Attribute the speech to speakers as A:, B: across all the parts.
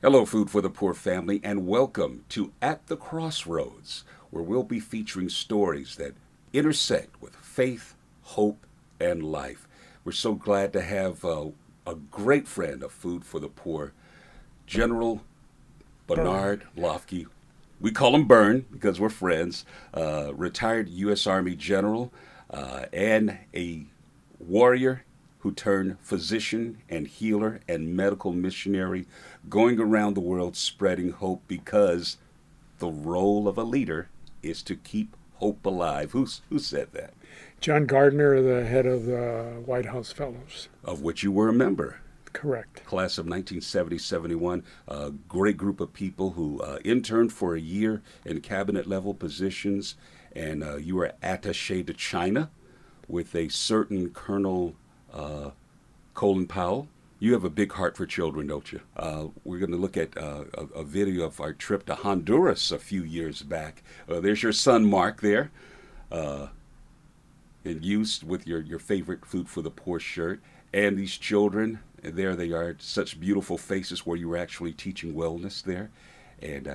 A: Hello, Food for the Poor family, and welcome to At the Crossroads, where we'll be featuring stories that intersect with faith, hope, and life. We're so glad to have a great friend of Food for the Poor, General
B: Burn.
A: Bernard Loeffke. We call him Bern because we're friends, retired U.S. Army general and a warrior who turned physician and healer and medical missionary, going around the world spreading hope because the role of a leader is to keep hope alive. Who said that?
B: John Gardner, the head of the White House Fellows.
A: Of which you were a member.
B: Correct.
A: Class of 1970-71, a great group of people who interned for a year in cabinet level positions, and you were attaché to China with a certain Colonel Colin Powell. You have a big heart for children, don't you? We're going to look at a video of our trip to Honduras a few years back. There's your son, Mark, there, in use with your favorite Food for the Poor shirt. And these children, there they are, such beautiful faces where you were actually teaching wellness there. And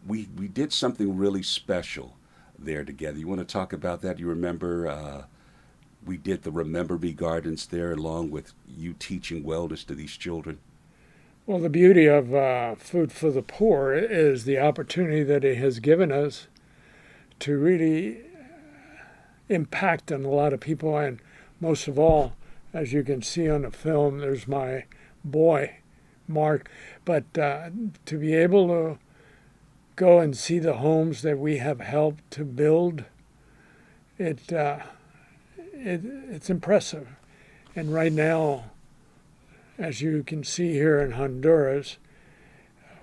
A: we did something really special there together. You want to talk about that? You remember we did the Remember Me Gardens there along with you teaching wellness to these children.
B: Well, the beauty of Food for the Poor is the opportunity that it has given us to really impact on a lot of people. And most of all, as you can see on the film, there's my boy, Mark. But to be able to go and see the homes that we have helped to build, it's impressive. And right now, as you can see here in Honduras,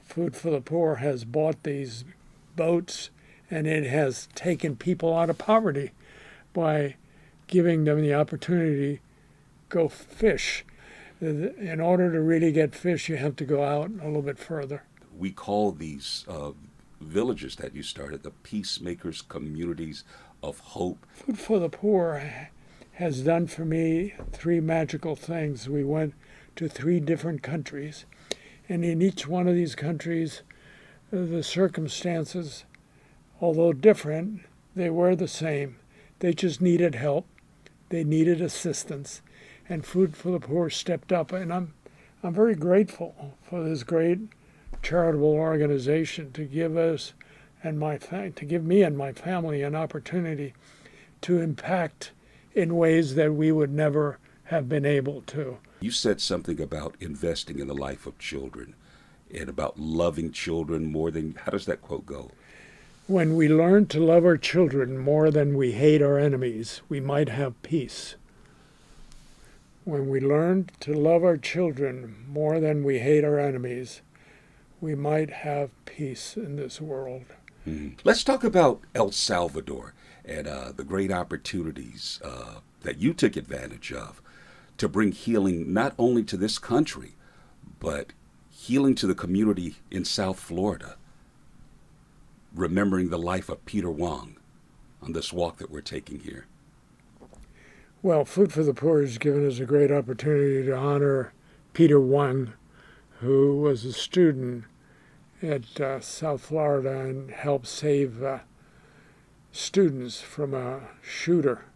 B: Food for the Poor has bought these boats, and it has taken people out of poverty by giving them the opportunity to go fish. In order to really get fish, you have to go out a little bit further.
A: We call these villages that you started the peacemakers, communities of hope.
B: Food for the Poor has done for me three magical things. We went to three different countries, and in each one of these countries, the circumstances, although different, they were the same. They just needed help. They needed assistance, and Food for the Poor stepped up. And I'm very grateful for this great charitable organization to give us to give me and my family an opportunity to impact in ways that we would never have been able to.
A: You said something about investing in the life of children and about loving children more than, how does that quote go?
B: When we learn to love our children more than we hate our enemies, we might have peace. When we learn to love our children more than we hate our enemies, we might have peace in this world.
A: Let's talk about El Salvador and the great opportunities that you took advantage of to bring healing not only to this country, but healing to the community in South Florida, remembering the life of Peter Wong on this walk that we're taking here.
B: Well, Food for the Poor has given us a great opportunity to honor Peter Wong, who was a student at South Florida and helped save students from a shooter.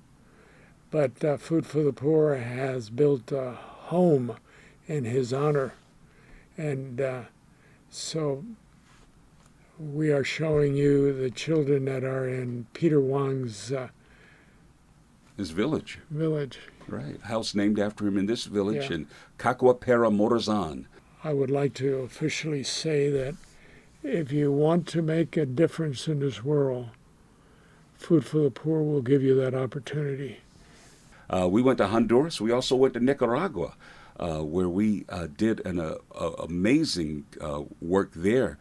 B: But Food for the Poor has built a home in his honor. And so we are showing you the children that are in Peter Wong's
A: His village.
B: village.
A: Right. House named after him in this village
B: Yeah.
A: in Cacuapera, Morazan.
B: I would like to officially say that if you want to make a difference in this world, Food for the Poor will give you that opportunity.
A: We went to Honduras. We also went to Nicaragua, where we did an amazing work there.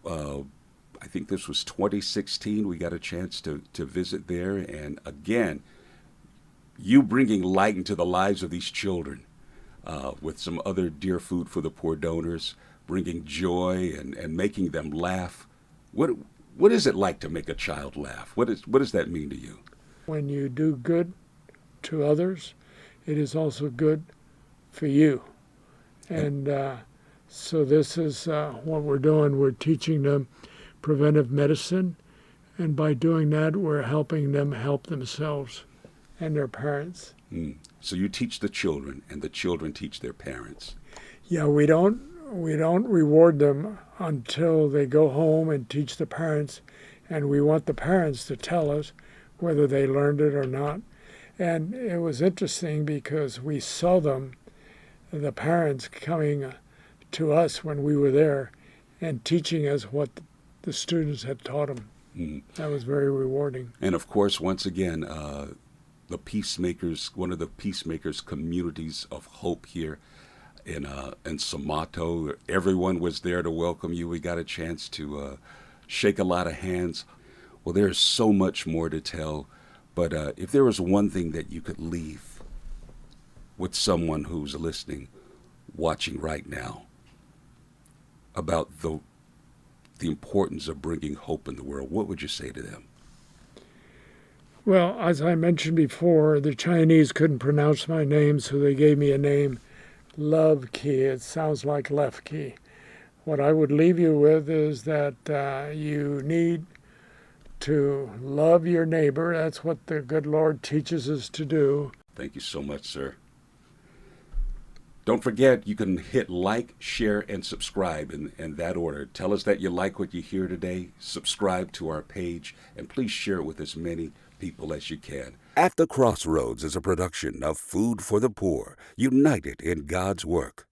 A: I think this was 2016. We got a chance to visit there. And again, you bringing light into the lives of these children with some other dear Food for the Poor donors, bringing joy and making them laugh. What is it like to make a child laugh? What does that mean to you?
B: When you do good to others, it is also good for you. And So this is what we're doing. We're teaching them preventive medicine, and by doing that, we're helping them help themselves and their parents.
A: So you teach the children, and the children teach their parents.
B: Yeah, we don't reward them until they go home and teach the parents, and we want the parents to tell us whether they learned it or not. And it was interesting because we saw them, the parents coming to us when we were there and teaching us what the students had taught them. That was very rewarding.
A: And of course, once again, the Peacemakers, one of the Peacemakers communities of hope here in Somato. Everyone was there to welcome you. We got a chance to shake a lot of hands. Well, there's so much more to tell, but if there was one thing that you could leave with someone who's listening, watching right now, about the importance of bringing hope in the world, what would you say to them?
B: Well, as I mentioned before, the Chinese couldn't pronounce my name, so they gave me a name, Loeffke. It sounds like Loeffke. What I would leave you with is that you need to love your neighbor. That's what the good Lord teaches us to do.
A: Thank you so much, sir. Don't forget, you can hit like, share, and subscribe in that order. Tell us that you like what you hear today. Subscribe to our page, and please share it with as many people as you can.
C: At the Crossroads is a production of Food for the Poor, united in God's work.